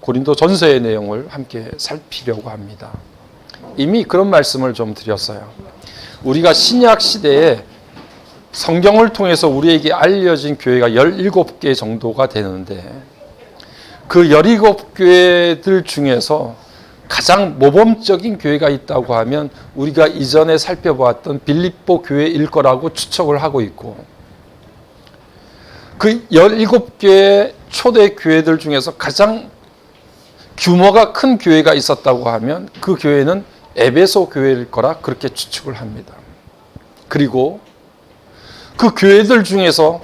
고린도 전서의 내용을 함께 살피려고 합니다. 이미 그런 말씀을 좀 드렸어요. 우리가 신약 시대에 성경을 통해서 우리에게 알려진 교회가 17개 정도가 되는데 그 17교회들 중에서 가장 모범적인 교회가 있다고 하면 우리가 이전에 살펴보았던 빌립보 교회일 거라고 추측을 하고 있고, 그 17개의 초대 교회들 중에서 가장 규모가 큰 교회가 있었다고 하면 그 교회는 에베소 교회일 거라 그렇게 추측을 합니다. 그리고 그 교회들 중에서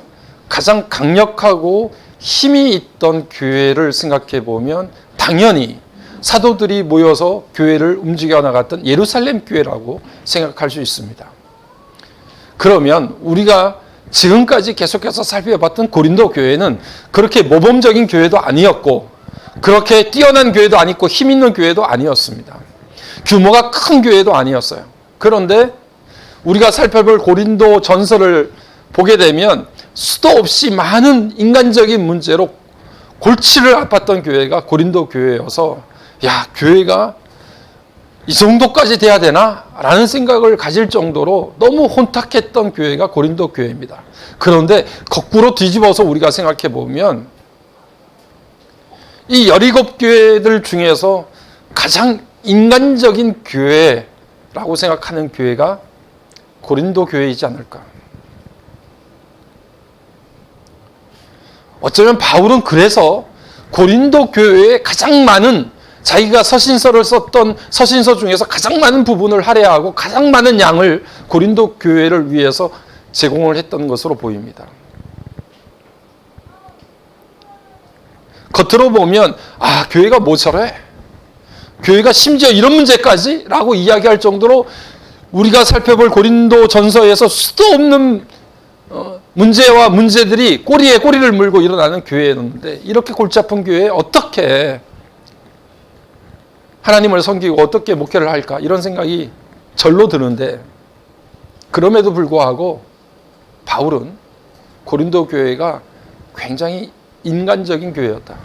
가장 강력하고 힘이 있던 교회를 생각해 보면 당연히 사도들이 모여서 교회를 움직여 나갔던 예루살렘 교회라고 생각할 수 있습니다. 그러면 우리가 지금까지 계속해서 살펴봤던 고린도 교회는 그렇게 모범적인 교회도 아니었고 그렇게 뛰어난 교회도 아니고 힘 있는 교회도 아니었습니다. 규모가 큰 교회도 아니었어요. 그런데 우리가 살펴볼 고린도 전서를 보게 되면 수도 없이 많은 인간적인 문제로 골치를 아팠던 교회가 고린도 교회여서, 야, 교회가 이 정도까지 돼야 되나? 라는 생각을 가질 정도로 너무 혼탁했던 교회가 고린도 교회입니다. 그런데 거꾸로 뒤집어서 우리가 생각해 보면 이 17교회들 중에서 가장 인간적인 교회라고 생각하는 교회가 고린도 교회이지 않을까. 어쩌면 바울은 그래서 고린도 교회에 가장 많은, 자기가 서신서를 썼던 서신서 중에서 가장 많은 부분을 할애하고 가장 많은 양을 고린도 교회를 위해서 제공을 했던 것으로 보입니다. 겉으로 보면 교회가 뭐 저래? 교회가 심지어 이런 문제까지? 라고 이야기할 정도로 우리가 살펴볼 고린도 전서에서 수도 없는 문제와 문제들이 꼬리에 꼬리를 물고 일어나는 교회였는데, 이렇게 골치 아픈 교회에 어떻게 하나님을 섬기고 어떻게 목회를 할까, 이런 생각이 절로 드는데, 그럼에도 불구하고 바울은 고린도 교회가 굉장히 인간적인 교회였다.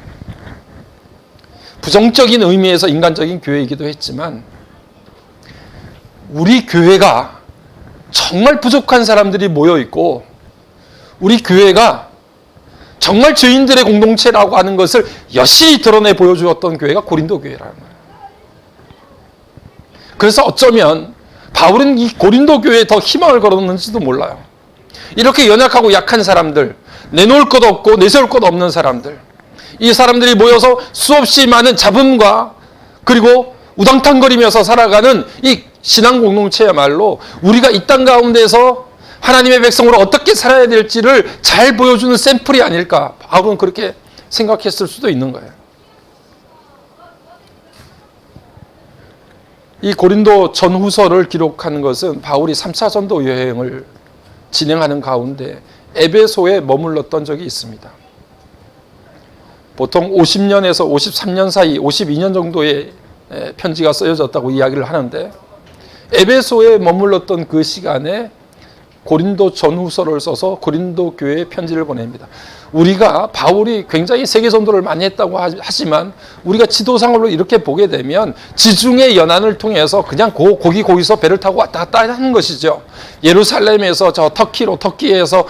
부정적인 의미에서 인간적인 교회이기도 했지만 우리 교회가 정말 부족한 사람들이 모여있고 우리 교회가 정말 죄인들의 공동체라고 하는 것을 여실히 드러내 보여주었던 교회가 고린도 교회라는 거예요. 그래서 어쩌면 바울은 이 고린도 교회에 더 희망을 걸었는지도 몰라요. 이렇게 연약하고 약한 사람들, 내놓을 것 없고 내세울 것 없는 사람들, 이 사람들이 모여서 수없이 많은 잡음과 그리고 우당탕거리면서 살아가는 이 신앙 공동체야말로 우리가 이 땅 가운데서 하나님의 백성으로 어떻게 살아야 될지를 잘 보여주는 샘플이 아닐까, 바울은 그렇게 생각했을 수도 있는 거예요. 이 고린도 전후서를 기록하는 것은 바울이 3차 전도 여행을 진행하는 가운데 에베소에 머물렀던 적이 있습니다. 보통 50년에서 53년 사이 52년 정도의 편지가 쓰여졌다고 이야기를 하는데, 에베소에 머물렀던 그 시간에 고린도 전후서를 써서 고린도 교회에 편지를 보냅니다. 우리가 바울이 굉장히 세계 전도를 많이 했다고 하지만 우리가 지도상으로 이렇게 보게 되면 지중해 연안을 통해서 그냥 거기서 배를 타고 왔다 갔다 하는 것이죠. 예루살렘에서 저 터키로, 터키에서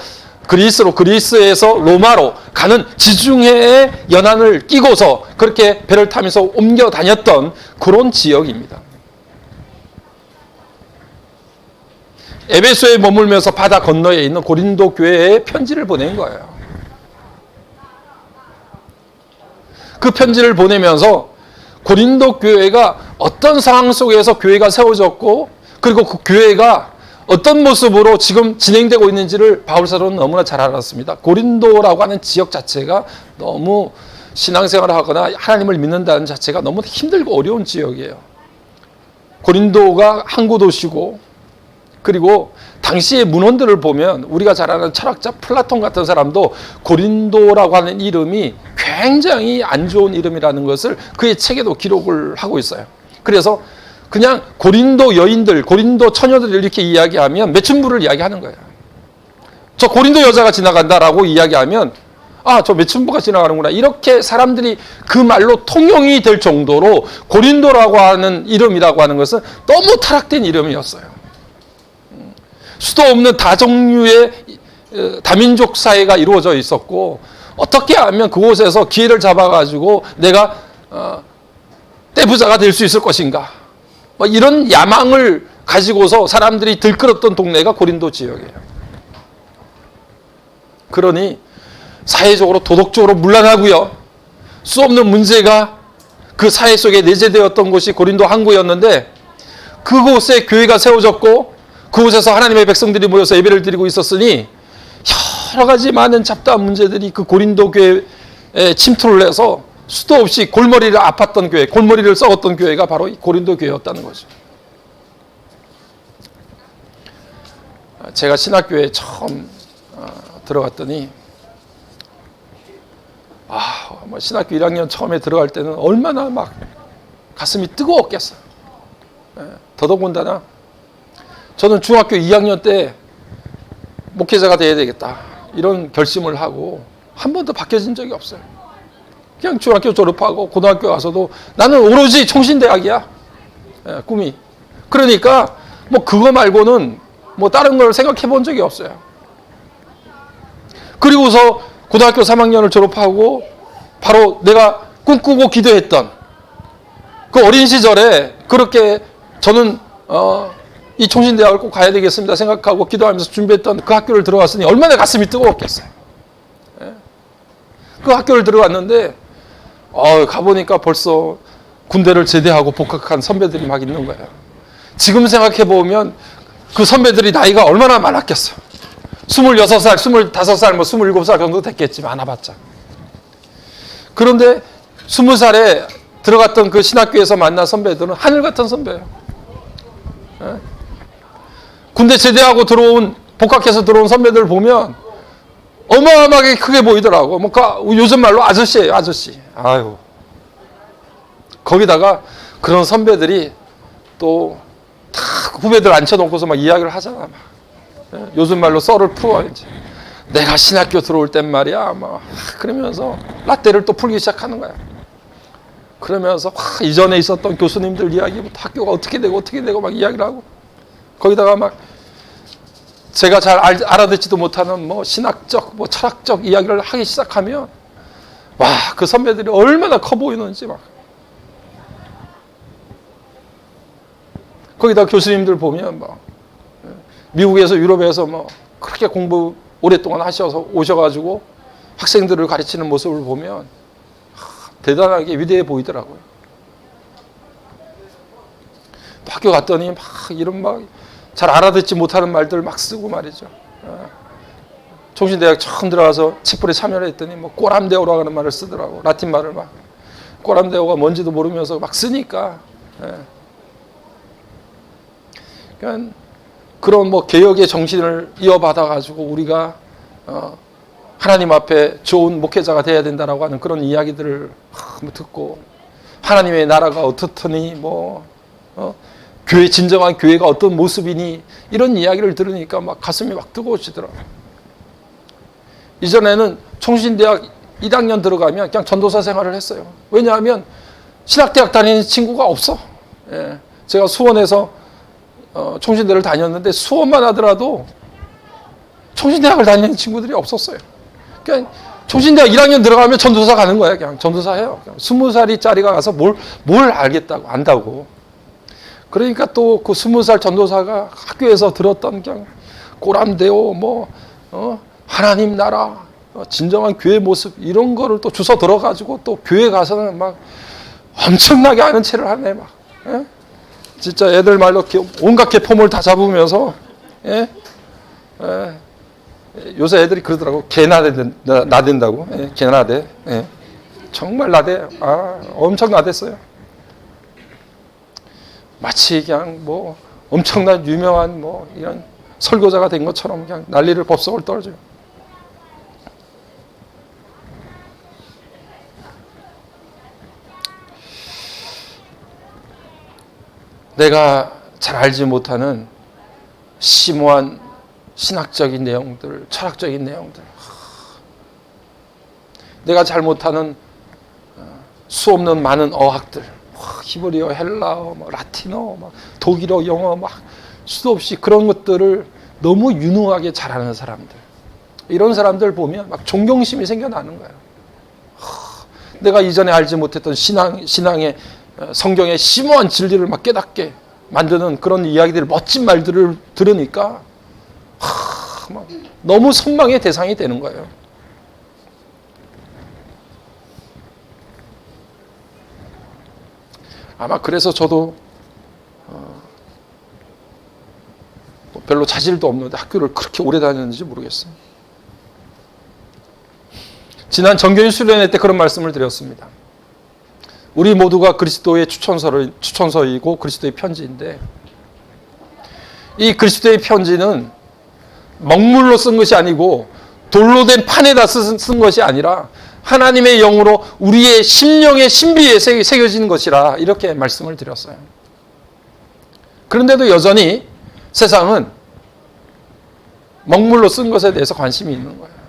그리스로, 그리스에서 로마로 가는 지중해의 연안을 끼고서 그렇게 배를 타면서 옮겨 다녔던 그런 지역입니다. 에베소에 머물면서 바다 건너에 있는 고린도 교회에 편지를 보낸 거예요. 그 편지를 보내면서 고린도 교회가 어떤 상황 속에서 교회가 세워졌고, 그리고 그 교회가 어떤 모습으로 지금 진행되고 있는지를 바울 사도는 너무나 잘 알았습니다. 고린도라고 하는 지역 자체가 너무 신앙생활을 하거나 하나님을 믿는다는 자체가 너무 힘들고 어려운 지역이에요. 고린도가 항구 도시고, 그리고 당시의 문헌들을 보면 우리가 잘 아는 철학자 플라톤 같은 사람도 고린도라고 하는 이름이 굉장히 안 좋은 이름이라는 것을 그의 책에도 기록을 하고 있어요. 그래서 그냥 고린도 여인들, 고린도 처녀들 이렇게 이야기하면 매춘부를 이야기하는 거예요. 저 고린도 여자가 지나간다라고 이야기하면 아, 저 매춘부가 지나가는구나. 이렇게 사람들이 그 말로 통용이 될 정도로 고린도라고 하는 이름이라고 하는 것은 너무 타락된 이름이었어요. 수도 없는 다종류의 다민족 사회가 이루어져 있었고, 어떻게 하면 그곳에서 기회를 잡아가지고 내가 떼부자가 될 수 있을 것인가. 뭐 이런 야망을 가지고서 사람들이 들끓었던 동네가 고린도 지역이에요. 그러니 사회적으로 도덕적으로 문란하고요. 수 없는 문제가 그 사회 속에 내재되었던 곳이 고린도 항구였는데, 그곳에 교회가 세워졌고 그곳에서 하나님의 백성들이 모여서 예배를 드리고 있었으니 여러 가지 많은 잡다한 문제들이 그 고린도 교회에 침투를 해서 수도 없이 골머리를 아팠던 교회, 골머리를 썩었던 교회가 바로 이 고린도 교회였다는 거죠. 제가 신학교에 처음 들어갔더니 신학교 1학년 처음에 들어갈 때는 얼마나 막 가슴이 뜨거웠겠어요. 더더군다나 저는 중학교 2학년 때 목회자가 돼야 되겠다 이런 결심을 하고 한 번도 바뀌어진 적이 없어요. 그냥 중학교 졸업하고 고등학교 가서도 나는 오로지 총신대학이야, 꿈이. 그러니까 뭐 그거 말고는 뭐 다른 걸 생각해 본 적이 없어요. 그리고서 고등학교 3학년을 졸업하고 바로 내가 꿈꾸고 기도했던 그 어린 시절에 그렇게 저는 이 총신대학을 꼭 가야 되겠습니다 생각하고 기도하면서 준비했던 그 학교를 들어갔으니 얼마나 가슴이 뜨거웠겠어요. 그 학교를 들어갔는데 가보니까 벌써 군대를 제대하고 복학한 선배들이 막 있는 거예요. 지금 생각해보면 그 선배들이 나이가 얼마나 많았겠어. 26살, 25살, 뭐 27살 정도 됐겠지, 많아봤자. 그런데 20살에 들어갔던 그 신학교에서 만난 선배들은 하늘 같은 선배예요. 군대 제대하고 복학해서 들어온 선배들 보면 어마어마하게 크게 보이더라고. 요즘 말로 아저씨예요, 아저씨. 아유. 거기다가 그런 선배들이 또 다 후배들 앉혀놓고서 막 이야기를 하잖아. 막. 요즘 말로 썰을 풀어, 이제. 내가 신학교 들어올 땐 말이야. 그러면서 라떼를 또 풀기 시작하는 거야. 그러면서 이전에 있었던 교수님들 이야기부터 학교가 어떻게 되고 막 이야기를 하고. 거기다가 막 제가 잘 알아듣지도 못하는 뭐 신학적, 뭐 철학적 이야기를 하기 시작하면 그 선배들이 얼마나 커 보이는지 막. 거기다 교수님들 보면 미국에서 유럽에서 그렇게 공부 오랫동안 하셔서 오셔가지고 학생들을 가르치는 모습을 보면 대단하게 위대해 보이더라고요. 학교 갔더니 이런 잘 알아듣지 못하는 말들 막 쓰고 말이죠. 총신대학 처음 들어가서 칙불에 참여를 했더니 꼬람데오라고 하는 말을 쓰더라고. 라틴 말을 꼬람데오가 뭔지도 모르면서 막 쓰니까. 그러니까 그런 개혁의 정신을 이어받아 가지고 우리가 하나님 앞에 좋은 목회자가 돼야 된다라고 하는 그런 이야기들을 듣고, 하나님의 나라가 어떻더니 교회, 진정한 교회가 어떤 모습이니 이런 이야기를 들으니까 가슴이 뜨거워지더라고요. 이전에는 총신대학 1학년 들어가면 그냥 전도사 생활을 했어요. 왜냐하면 신학대학 다니는 친구가 없어. 제가 수원에서 총신대를 다녔는데 수원만 하더라도 총신대학을 다니는 친구들이 없었어요. 그러니까 총신대학 1학년 들어가면 전도사 가는 거야. 그냥 전도사 해요. 20살짜리가 가서 뭘 알겠다고, 안다고. 그러니까 또 그 20살 전도사가 학교에서 들었던 그냥 꼬람데오, 하나님 나라, 진정한 교회 모습 이런 거를 또 주워 들어가지고 또 교회 가서는 엄청나게 아는 체를 하네 진짜 애들 말로 온갖 개폼을 다 잡으면서 요새 애들이 그러더라고. 개 나댄다고. 개 나대. 정말 나대. 엄청 나댔어요. 마치 그냥 엄청난 유명한 이런 설교자가 된 것처럼 그냥 난리를 법석을 떨어져요. 내가 잘 알지 못하는 심오한 신학적인 내용들, 철학적인 내용들, 내가 잘못하는 수 없는 많은 어학들, 히브리어, 헬라어, 라틴어, 독일어, 영어, 수도 없이 그런 것들을 너무 유능하게 잘하는 사람들, 이런 사람들 보면 막 존경심이 생겨나는 거예요. 내가 이전에 알지 못했던 신앙의 성경의 심오한 진리를 막 깨닫게 만드는 그런 이야기들, 멋진 말들을 들으니까 막 너무 선망의 대상이 되는 거예요. 아마 그래서 저도 별로 자질도 없는데 학교를 그렇게 오래 다녔는지 모르겠어요. 지난 정교인 수련회 때 그런 말씀을 드렸습니다. 우리 모두가 그리스도의 추천서이고 그리스도의 편지인데, 이 그리스도의 편지는 먹물로 쓴 것이 아니고 돌로 된 판에다 쓴 것이 아니라 하나님의 영으로 우리의 심령의 신비에 새겨진 것이라, 이렇게 말씀을 드렸어요. 그런데도 여전히 세상은 먹물로 쓴 것에 대해서 관심이 있는 거예요.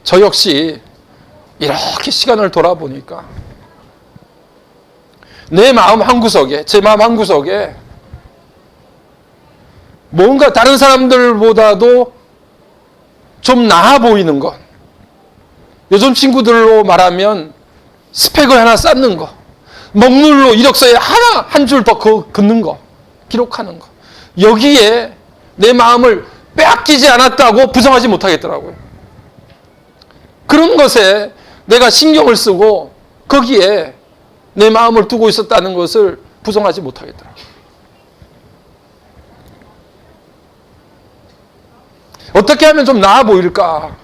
저 역시 이렇게 시간을 돌아보니까 내 마음 한구석에, 제 마음 한구석에 뭔가 다른 사람들보다도 좀 나아 보이는 것, 요즘 친구들로 말하면 스펙을 하나 쌓는 거, 먹물로 이력서에 하나 한 줄 더 긋는 거, 기록하는 거, 여기에 내 마음을 빼앗기지 않았다고 부정하지 못하겠더라고요. 그런 것에 내가 신경을 쓰고 거기에 내 마음을 두고 있었다는 것을 부정하지 못하겠더라고요. 어떻게 하면 좀 나아 보일까?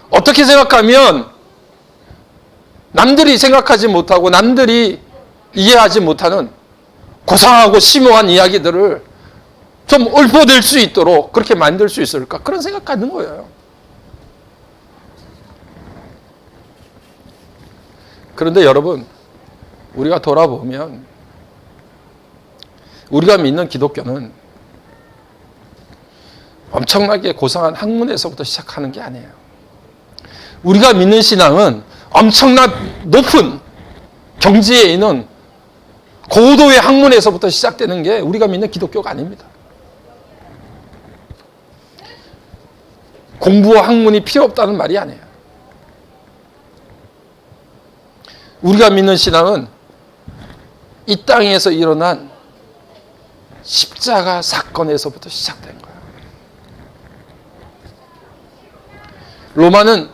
어떻게 생각하면 남들이 생각하지 못하고 남들이 이해하지 못하는 고상하고 심오한 이야기들을 좀 읊어낼 수 있도록 그렇게 만들 수 있을까? 그런 생각 갖는 거예요. 그런데 여러분, 우리가 돌아보면 우리가 믿는 기독교는 엄청나게 고상한 학문에서부터 시작하는 게 아니에요. 우리가 믿는 신앙은 엄청난 높은 경지에 있는 고도의 학문에서부터 시작되는 게 우리가 믿는 기독교가 아닙니다. 공부와 학문이 필요 없다는 말이 아니에요. 우리가 믿는 신앙은 이 땅에서 일어난 십자가 사건에서부터 시작된 거예요. 로마는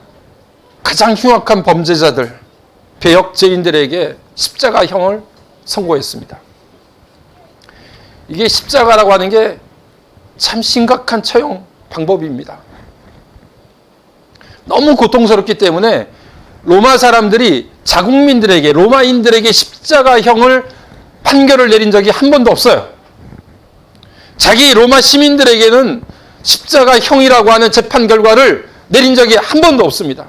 가장 흉악한 범죄자들, 배역죄인들에게 십자가형을 선고했습니다. 이게 십자가라고 하는 게 참 심각한 처형 방법입니다. 너무 고통스럽기 때문에 로마 사람들이 자국민들에게, 로마인들에게 십자가형을 판결을 내린 적이 한 번도 없어요. 자기 로마 시민들에게는 십자가형이라고 하는 재판 결과를 내린 적이 한 번도 없습니다.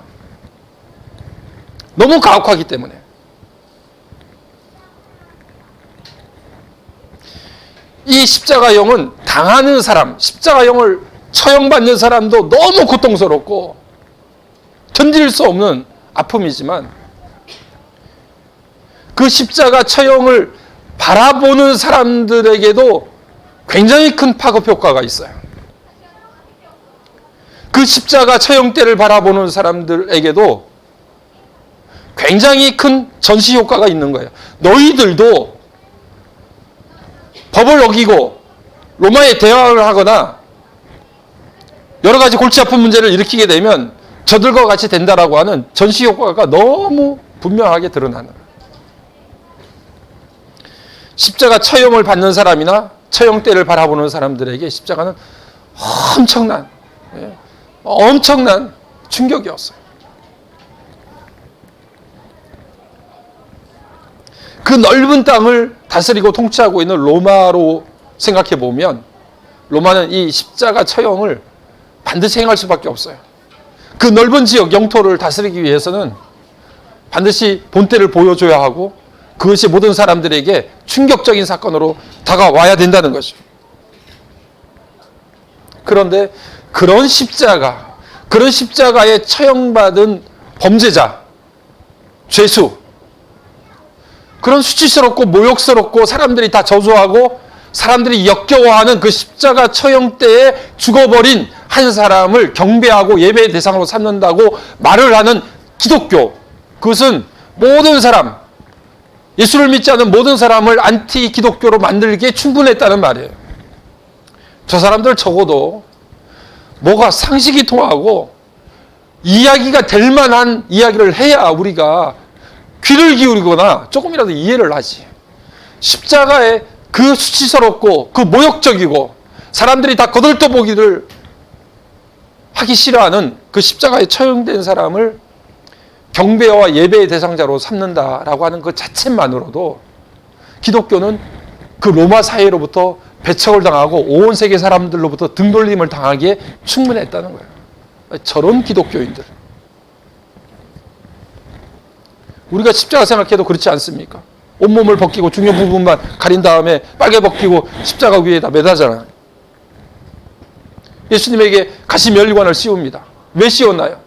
너무 가혹하기 때문에. 이 십자가형은 당하는 사람, 십자가형을 처형받는 사람도 너무 고통스럽고 견딜 수 없는 아픔이지만, 그 십자가 처형을 바라보는 사람들에게도 굉장히 큰 파급 효과가 있어요. 그 십자가 처형대를 바라보는 사람들에게도 굉장히 큰 전시 효과가 있는 거예요. 너희들도 법을 어기고 로마에 대항을 하거나 여러 가지 골치 아픈 문제를 일으키게 되면 저들과 같이 된다라고 하는 전시 효과가 너무 분명하게 드러나는 거예요. 십자가 처형을 받는 사람이나 처형대를 바라보는 사람들에게 십자가는 엄청난 충격이었어요. 그 넓은 땅을 다스리고 통치하고 있는 로마로 생각해 보면, 로마는 이 십자가 처형을 반드시 행할 수밖에 없어요. 그 넓은 지역, 영토를 다스리기 위해서는 반드시 본때를 보여줘야 하고, 그것이 모든 사람들에게 충격적인 사건으로 다가와야 된다는 거죠. 그런데 그런 십자가, 그런 십자가에 처형받은 범죄자, 죄수, 그런 수치스럽고 모욕스럽고 사람들이 다 저주하고 사람들이 역겨워하는 그 십자가 처형 때에 죽어버린 한 사람을 경배하고 예배의 대상으로 삼는다고 말을 하는 기독교, 그것은 모든 사람, 예수를 믿지 않는 모든 사람을 안티 기독교로 만들기에 충분했다는 말이에요. 저 사람들 적어도 뭐가 상식이 통하고 이야기가 될 만한 이야기를 해야 우리가 귀를 기울이거나 조금이라도 이해를 하지. 십자가의 그 수치스럽고 그 모욕적이고 사람들이 다 거들떠보기를 하기 싫어하는 그 십자가에 처형된 사람을 경배와 예배의 대상자로 삼는다라고 하는 그 자체만으로도 기독교는 그 로마 사회로부터 배척을 당하고 온 세계 사람들로부터 등돌림을 당하기에 충분했다는 거예요. 저런 기독교인들. 우리가 십자가 생각해도 그렇지 않습니까? 온몸을 벗기고 중요 부분만 가린 다음에 빨개 벗기고 십자가 위에다 매다잖아요. 예수님에게 가시면류관을 씌웁니다. 왜 씌웠나요?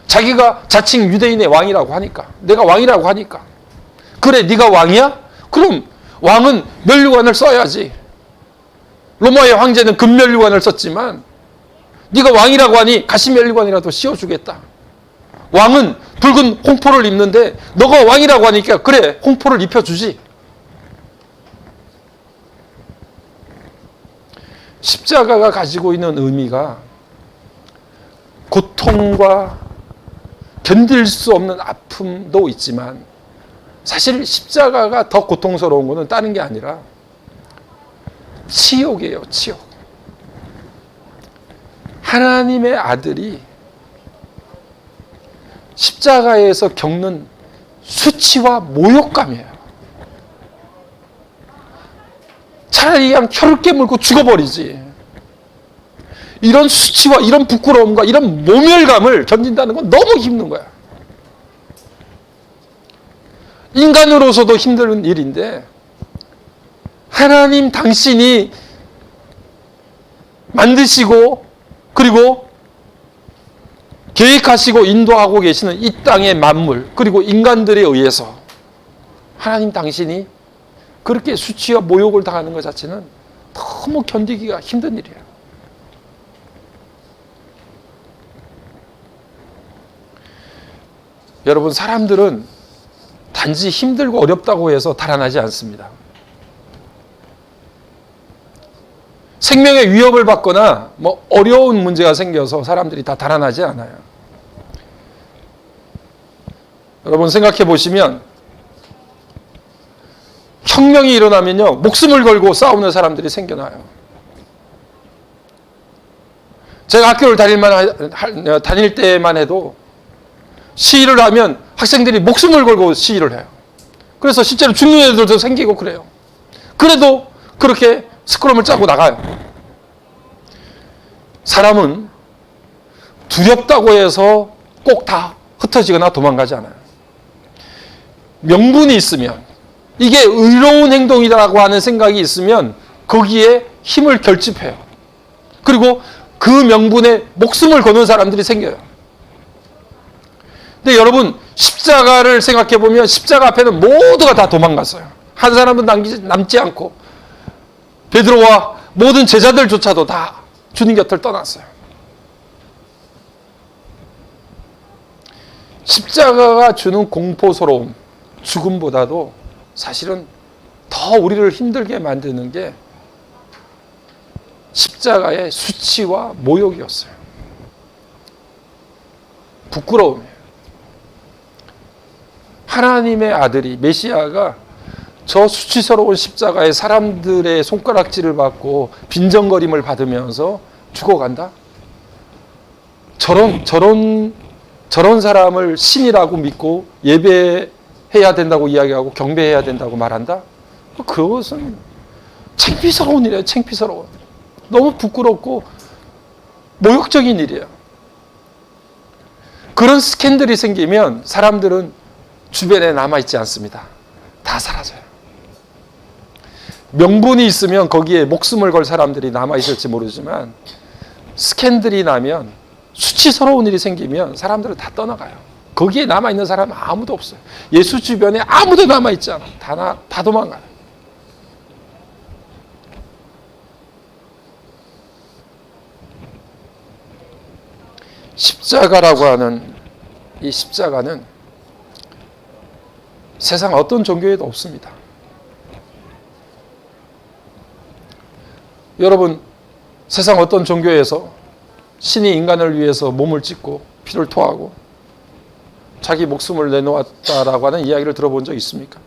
자기가 자칭 유대인의 왕이라고 하니까. 내가 왕이라고 하니까. 그래, 네가 왕이야? 그럼 왕은 면류관을 써야지. 로마의 황제는 금면류관을 썼지만 네가 왕이라고 하니 가시면류관이라도 씌워주겠다. 왕은 붉은 홍포를 입는데 너가 왕이라고 하니까 그래, 홍포를 입혀주지. 십자가가 가지고 있는 의미가 고통과 견딜 수 없는 아픔도 있지만 사실 십자가가 더 고통스러운 것은 다른 게 아니라 치욕이에요, 치욕. 하나님의 아들이 십자가에서 겪는 수치와 모욕감이에요. 차라리 그냥 혀를 깨물고 죽어버리지. 이런 수치와 이런 부끄러움과 이런 모멸감을 견딘다는 건 너무 힘든 거야. 인간으로서도 힘든 일인데 하나님 당신이 만드시고 그리고 계획하시고 인도하고 계시는 이 땅의 만물 그리고 인간들에 의해서 하나님 당신이 그렇게 수치와 모욕을 당하는 것 자체는 너무 견디기가 힘든 일이에요. 여러분, 사람들은 단지 힘들고 어렵다고 해서 달아나지 않습니다. 생명의 위협을 받거나 뭐 어려운 문제가 생겨서 사람들이 다 달아나지 않아요. 여러분 생각해 보시면 혁명이 일어나면요, 목숨을 걸고 싸우는 사람들이 생겨나요. 제가 학교를 다닐 때만 해도 시위를 하면 학생들이 목숨을 걸고 시위를 해요. 그래서 실제로 죽는 애들도 생기고 그래요. 그래도 그렇게 스크럼을 짜고 나가요. 사람은 두렵다고 해서 꼭 다 흩어지거나 도망가지 않아요. 명분이 있으면, 이게 의로운 행동이라고 하는 생각이 있으면 거기에 힘을 결집해요. 그리고 그 명분에 목숨을 거는 사람들이 생겨요. 근데 여러분, 십자가를 생각해 보면 십자가 앞에는 모두가 다 도망갔어요. 한 사람은 남지 않고 베드로와 모든 제자들조차도 다 주님 곁을 떠났어요. 십자가가 주는 공포스러움, 죽음보다도 사실은 더 우리를 힘들게 만드는 게 십자가의 수치와 모욕이었어요. 부끄러움이에요. 하나님의 아들이, 메시아가 저 수치스러운 십자가에 사람들의 손가락질을 받고 빈정거림을 받으면서 죽어간다? 저런 사람을 신이라고 믿고 예배해야 된다고 이야기하고 경배해야 된다고 말한다? 그것은 창피스러운 일이에요. 창피스러워. 너무 부끄럽고 모욕적인 일이에요. 그런 스캔들이 생기면 사람들은 주변에 남아있지 않습니다. 다 사라져요. 명분이 있으면 거기에 목숨을 걸 사람들이 남아있을지 모르지만 스캔들이 나면 수치스러운 일이 생기면 사람들은 다 떠나가요. 거기에 남아있는 사람은 아무도 없어요. 예수 주변에 아무도 남아있지 않아. 다 도망가요. 십자가라고 하는 이 십자가는 세상 어떤 종교에도 없습니다. 여러분, 세상 어떤 종교에서 신이 인간을 위해서 몸을 찢고 피를 토하고 자기 목숨을 내놓았다라고 하는 이야기를 들어본 적 있습니까?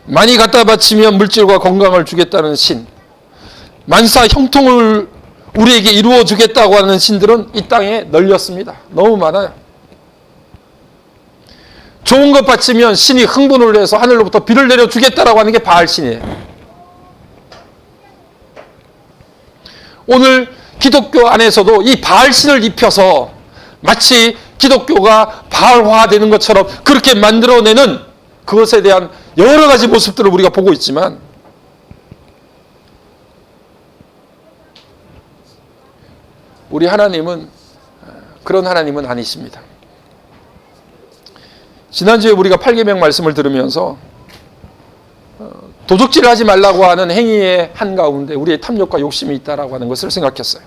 많이 갖다 바치면 물질과 건강을 주겠다는 신, 만사 형통을 우리에게 이루어 주겠다고 하는 신들은 이 땅에 널렸습니다. 너무 많아요. 좋은 것 바치면 신이 흥분을 해서 하늘로부터 비를 내려주겠다라고 하는 게 바알신이에요. 오늘 기독교 안에서도 이 바알신을 입혀서 마치 기독교가 바알화되는 것처럼 그렇게 만들어내는 그것에 대한 여러 가지 모습들을 우리가 보고 있지만, 우리 하나님은 그런 하나님은 아니십니다. 지난주에 우리가 8계명 말씀을 들으면서 도적질을 하지 말라고 하는 행위의 한가운데 우리의 탐욕과 욕심이 있다라고 하는 것을 생각했어요.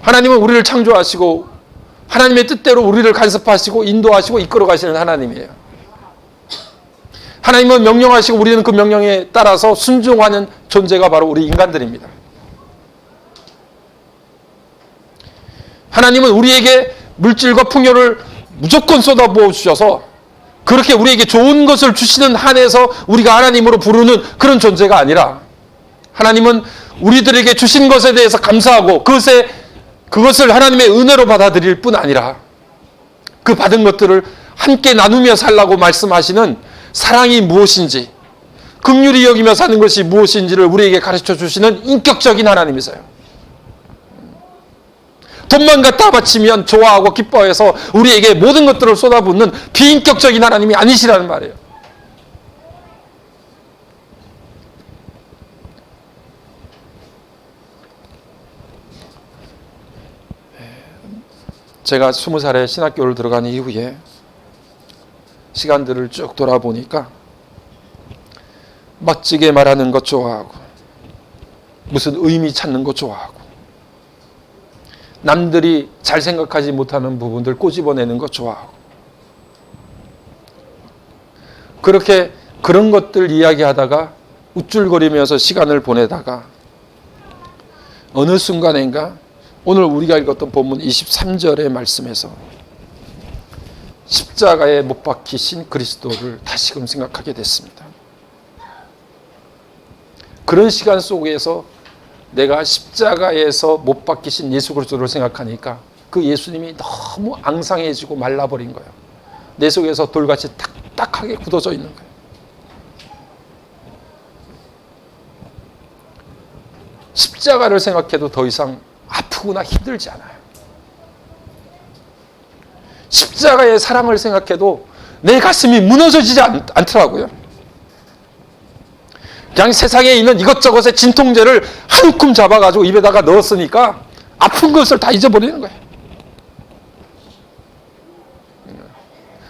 하나님은 우리를 창조하시고 하나님의 뜻대로 우리를 간섭하시고 인도하시고 이끌어 가시는 하나님이에요. 하나님은 명령하시고 우리는 그 명령에 따라서 순종하는 존재가 바로 우리 인간들입니다. 하나님은 우리에게 물질과 풍요를 무조건 쏟아부어 주셔서 그렇게 우리에게 좋은 것을 주시는 한에서 우리가 하나님으로 부르는 그런 존재가 아니라, 하나님은 우리들에게 주신 것에 대해서 감사하고 그것을 하나님의 은혜로 받아들일 뿐 아니라 그 받은 것들을 함께 나누며 살라고 말씀하시는 사랑이 무엇인지, 긍휼히 여기며 사는 것이 무엇인지를 우리에게 가르쳐 주시는 인격적인 하나님이세요. 돈만 갖다 바치면 좋아하고 기뻐해서 우리에게 모든 것들을 쏟아붓는 비인격적인 하나님이 아니시라는 말이에요. 제가 20살에 신학교를 들어간 이후에 시간들을 쭉 돌아보니까 멋지게 말하는 것 좋아하고 무슨 의미 찾는 것 좋아하고 남들이 잘 생각하지 못하는 부분들 꼬집어내는 것 좋아하고 그렇게 그런 것들 이야기하다가 우쭐거리면서 시간을 보내다가 어느 순간인가 오늘 우리가 읽었던 본문 23절의 말씀에서 십자가에 못 박히신 그리스도를 다시금 생각하게 됐습니다. 그런 시간 속에서 내가 십자가에서 못 박히신 예수 그리스도를 생각하니까 그 예수님이 너무 앙상해지고 말라버린 거예요. 내 속에서 돌같이 딱딱하게 굳어져 있는 거예요. 십자가를 생각해도 더 이상 아프거나 힘들지 않아요. 십자가의 사랑을 생각해도 내 가슴이 무너져지지 않더라고요. 그냥 세상에 있는 이것저것의 진통제를 한 움큼 잡아가지고 입에다가 넣었으니까 아픈 것을 다 잊어버리는 거예요.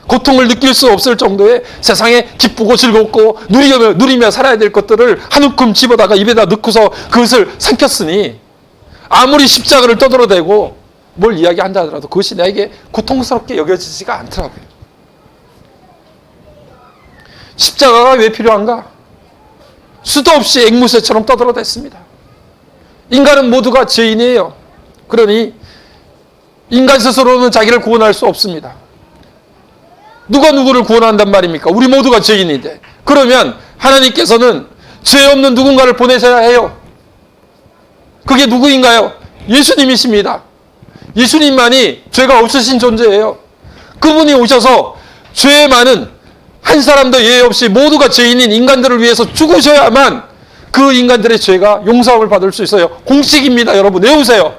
고통을 느낄 수 없을 정도의 세상에 기쁘고 즐겁고 누리며 살아야 될 것들을 한 움큼 집어다가 입에다 넣고서 그것을 삼켰으니 아무리 십자가를 떠들어대고 뭘 이야기한다 하더라도 그것이 나에게 고통스럽게 여겨지지가 않더라고요. 십자가가 왜 필요한가? 수도 없이 앵무새처럼 떠들어댔습니다. 인간은 모두가 죄인이에요. 그러니 인간 스스로는 자기를 구원할 수 없습니다. 누가 누구를 구원한단 말입니까? 우리 모두가 죄인인데. 그러면 하나님께서는 죄 없는 누군가를 보내셔야 해요. 그게 누구인가요? 예수님이십니다. 예수님만이 죄가 없으신 존재예요. 그분이 오셔서 죄 많은 한 사람도 예외 없이 모두가 죄인인 인간들을 위해서 죽으셔야만 그 인간들의 죄가 용서함을 받을 수 있어요. 공식입니다. 여러분 외우세요.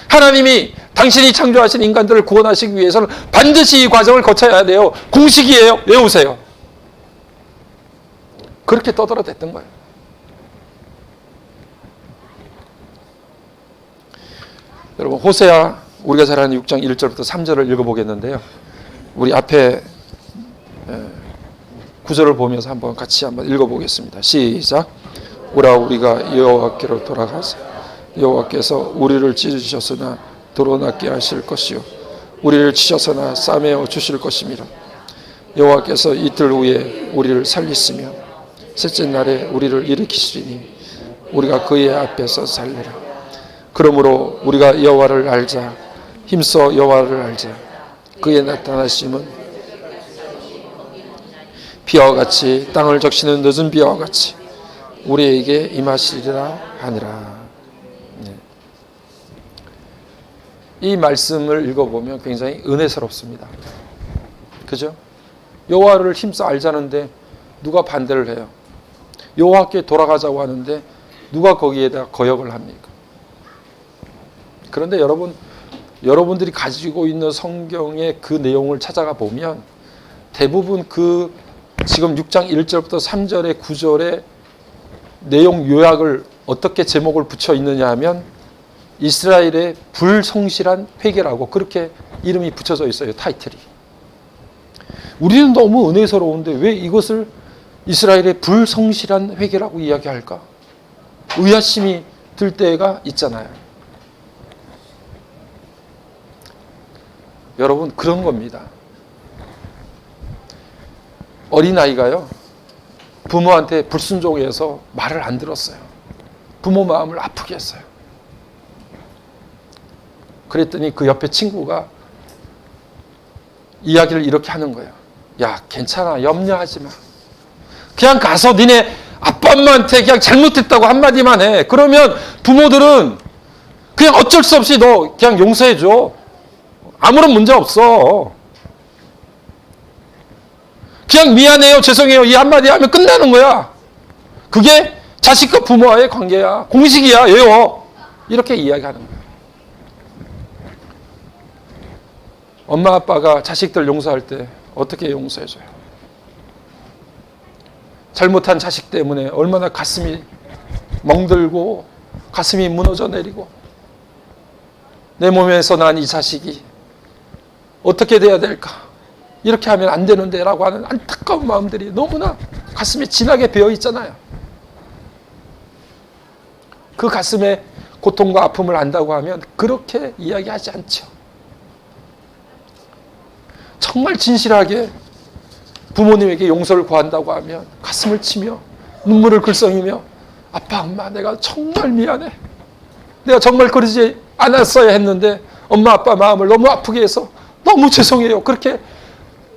하나님이 당신이 창조하신 인간들을 구원하시기 위해서는 반드시 이 과정을 거쳐야 돼요. 공식이에요. 외우세요. 그렇게 떠들어댔던 거예요. 여러분 호세아 우리가 잘 아는 6장 1절부터 3절을 읽어보겠는데요. 우리 앞에 9절을 보면서 같이 한번 읽어보겠습니다. 시작. 오라 우리가 여호와께로 돌아가서 여호와께서 우리를 찢으셨으나 드러나게 하실 것이요 우리를 치셨으나 싸매어 주실 것이미라. 여호와께서 이틀 후에 우리를 살리시며 셋째 날에 우리를 일으키시리니 우리가 그의 앞에서 살리라. 그러므로 우리가 여호와를 알자. 힘써 여호와를 알자. 그의 나타나심은 비와 같이 땅을 적시는 늦은 비와 같이 우리에게 임하시리라 하니라. 이 말씀을 읽어보면 굉장히 은혜스럽습니다. 그죠? 여호와를 힘써 알자는데 누가 반대를 해요? 여호와께 돌아가자고 하는데 누가 거기에다 거역을 합니까? 그런데 여러분들이 가지고 있는 성경의 그 내용을 찾아가 보면 대부분 그 지금 6장 1절부터 3절의 9절의 내용 요약을 어떻게 제목을 붙여 있느냐 하면 이스라엘의 불성실한 회개라고 그렇게 이름이 붙여져 있어요. 타이틀이. 우리는 너무 은혜스러운데 왜 이것을 이스라엘의 불성실한 회개라고 이야기할까? 의아심이 들 때가 있잖아요. 여러분 그런 겁니다. 어린아이가요 부모한테 불순종해서 말을 안 들었어요. 부모 마음을 아프게 했어요. 그랬더니 그 옆에 친구가 이야기를 이렇게 하는 거예요. 야 괜찮아 염려하지 마. 그냥 가서 니네 아빠 엄마한테 그냥 잘못했다고 한마디만 해. 그러면 부모들은 그냥 어쩔 수 없이 너 그냥 용서해 줘. 아무런 문제 없어. 그냥 미안해요 죄송해요 이 한마디 하면 끝나는 거야. 그게 자식과 부모와의 관계야. 공식이야 예요. 이렇게 이야기하는 거야. 엄마 아빠가 자식들 용서할 때 어떻게 용서해줘요? 잘못한 자식 때문에 얼마나 가슴이 멍들고 가슴이 무너져 내리고 내 몸에서 난 이 자식이 어떻게 돼야 될까? 이렇게 하면 안 되는데 라고 하는 안타까운 마음들이 너무나 가슴에 진하게 배어 있잖아요. 그 가슴에 고통과 아픔을 안다고 하면 그렇게 이야기하지 않죠. 정말 진실하게 부모님에게 용서를 구한다고 하면 가슴을 치며 눈물을 글썽이며 아빠 엄마 내가 정말 미안해. 내가 정말 그러지 않았어야 했는데 엄마 아빠 마음을 너무 아프게 해서 너무 죄송해요. 그렇게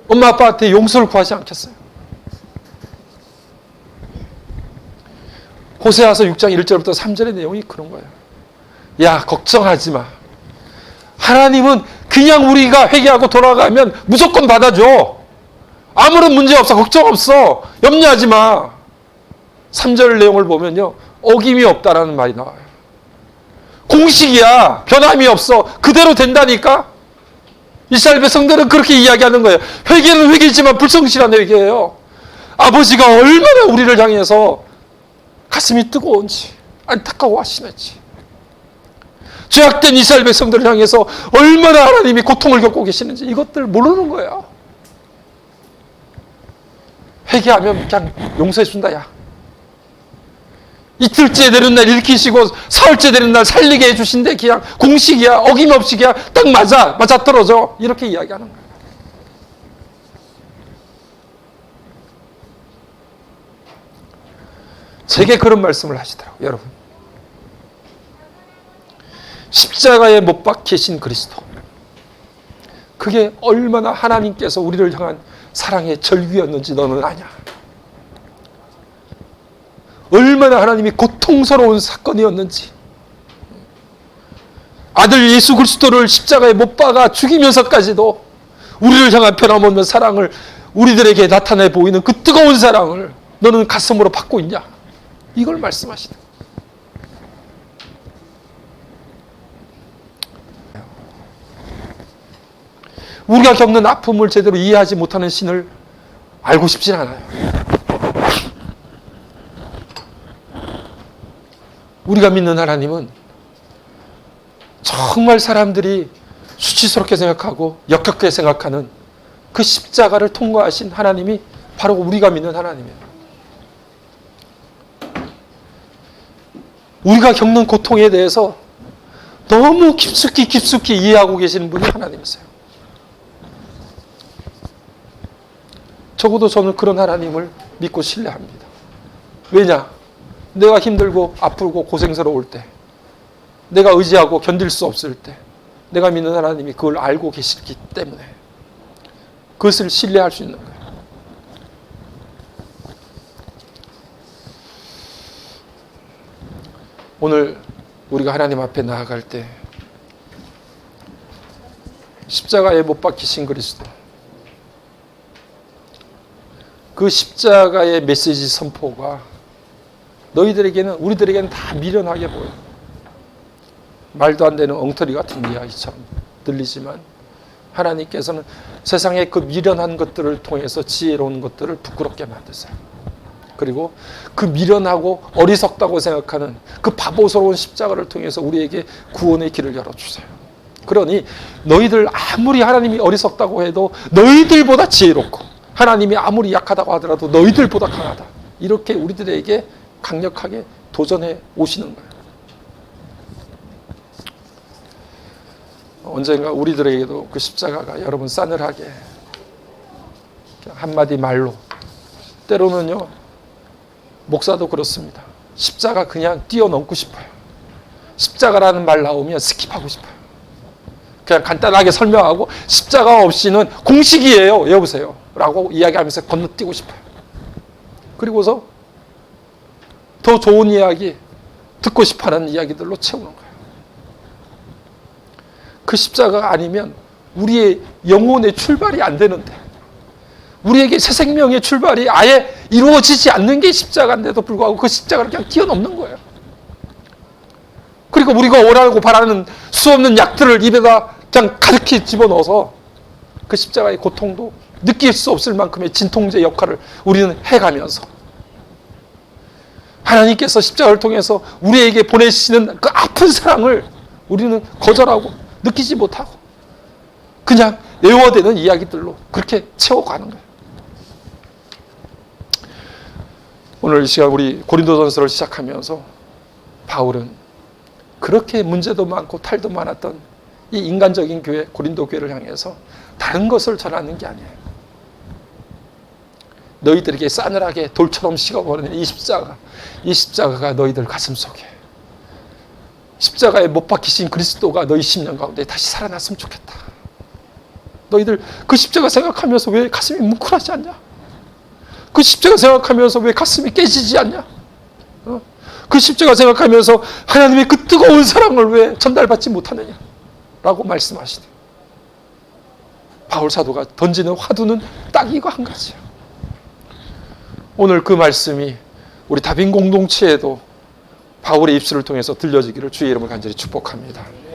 엄마 아빠한테 용서를 구하지 않겠어요? 호세아서 6장 1절부터 3절의 내용이 그런 거예요. 야 걱정하지 마. 하나님은 그냥 우리가 회개하고 돌아가면 무조건 받아줘. 아무런 문제 없어. 걱정 없어. 염려하지 마. 3절 내용을 보면요. 어김이 없다라는 말이 나와요. 공식이야. 변함이 없어. 그대로 된다니까. 이스라엘 백성들은 그렇게 이야기하는 거예요. 회개는 회개지만 불성실한 회개예요. 아버지가 얼마나 우리를 향해서 가슴이 뜨거운지 안타까워하시는지 죄악된 이스라엘 백성들을 향해서 얼마나 하나님이 고통을 겪고 계시는지 이것들 모르는 거예요. 회개하면 그냥 용서해 준다. 야 이틀째 되는 날 일으키시고 사흘째 되는 날 살리게 해주신데 그냥 공식이야. 어김없이 그냥 딱 맞아 떨어져. 이렇게 이야기하는 거예요. 제게 그런 말씀을 하시더라고요. 여러분 십자가에 못 박히신 그리스도 그게 얼마나 하나님께서 우리를 향한 사랑의 절규였는지 너는 아냐. 얼마나 하나님이 고통스러운 사건이었는지 아들 예수 그리스도를 십자가에 못 박아 죽이면서까지도 우리를 향한 변함없는 사랑을 우리들에게 나타내 보이는 그 뜨거운 사랑을 너는 가슴으로 받고 있냐. 이걸 말씀하시다. 우리가 겪는 아픔을 제대로 이해하지 못하는 신을 알고 싶진 않아요. 우리가 믿는 하나님은 정말 사람들이 수치스럽게 생각하고 역겹게 생각하는 그 십자가를 통과하신 하나님이 바로 우리가 믿는 하나님이에요. 우리가 겪는 고통에 대해서 너무 깊숙이 이해하고 계시는 분이 하나님이세요. 적어도 저는 그런 하나님을 믿고 신뢰합니다. 왜냐? 내가 힘들고 아프고 고생스러울 때, 내가 의지하고 견딜 수 없을 때, 내가 믿는 하나님이 그걸 알고 계시기 때문에 그것을 신뢰할 수 있는 거예요. 오늘 우리가 하나님 앞에 나아갈 때 십자가에 못 박히신 그리스도, 그 십자가의 메시지 선포가 너희들에게는, 우리들에게는 다 미련하게 보여. 말도 안 되는 엉터리 같은 이야기처럼 들리지만 하나님께서는 세상의 그 미련한 것들을 통해서 지혜로운 것들을 부끄럽게 만드세요. 그리고 그 미련하고 어리석다고 생각하는 그 바보스러운 십자가를 통해서 우리에게 구원의 길을 열어주세요. 그러니 너희들 아무리 하나님이 어리석다고 해도 너희들보다 지혜롭고, 하나님이 아무리 약하다고 하더라도 너희들보다 강하다. 이렇게 우리들에게 강력하게 도전해 오시는 거예요. 언젠가 우리들에게도 그 십자가가 여러분 싸늘하게 한마디 말로, 때로는요 목사도 그렇습니다. 십자가 그냥 뛰어넘고 싶어요. 십자가라는 말 나오면 스킵하고 싶어요. 그냥 간단하게 설명하고 십자가 없이는 공식이에요, 여보세요 라고 이야기하면서 건너뛰고 싶어요. 그리고서 더 좋은 이야기, 듣고 싶어하는 이야기들로 채우는 거예요. 그 십자가가 아니면 우리의 영혼의 출발이 안 되는데, 우리에게 새 생명의 출발이 아예 이루어지지 않는 게 십자가인데도 불구하고 그 십자가를 그냥 뛰어넘는 거예요. 그리고 우리가 원하고 바라는 수없는 약들을 입에다 그냥 가득히 집어넣어서 그 십자가의 고통도 느낄 수 없을 만큼의 진통제 역할을 우리는 해가면서, 하나님께서 십자가를 통해서 우리에게 보내시는 그 아픈 사랑을 우리는 거절하고 느끼지 못하고 그냥 애워대는 이야기들로 그렇게 채워가는 거예요. 오늘 이 시간 우리 고린도전서를 시작하면서 바울은 그렇게 문제도 많고 탈도 많았던 이 인간적인 교회, 고린도 교회를 향해서 다른 것을 전하는 게 아니에요. 너희들에게 싸늘하게 돌처럼 식어버리는 이 십자가가 너희들 가슴 속에, 십자가에 못 박히신 그리스도가 너희 심령 가운데 다시 살아났으면 좋겠다. 너희들 그 십자가 생각하면서 왜 가슴이 뭉클하지 않냐? 그 십자가 생각하면서 왜 가슴이 깨지지 않냐? 그 십자가 생각하면서 하나님의 그 뜨거운 사랑을 왜 전달받지 못하느냐? 라고 말씀하시대. 바울 사도가 던지는 화두는 딱 이거 한 가지야. 오늘 그 말씀이 우리 다빈 공동체에도 바울의 입술을 통해서 들려지기를 주의 이름으로 간절히 축복합니다.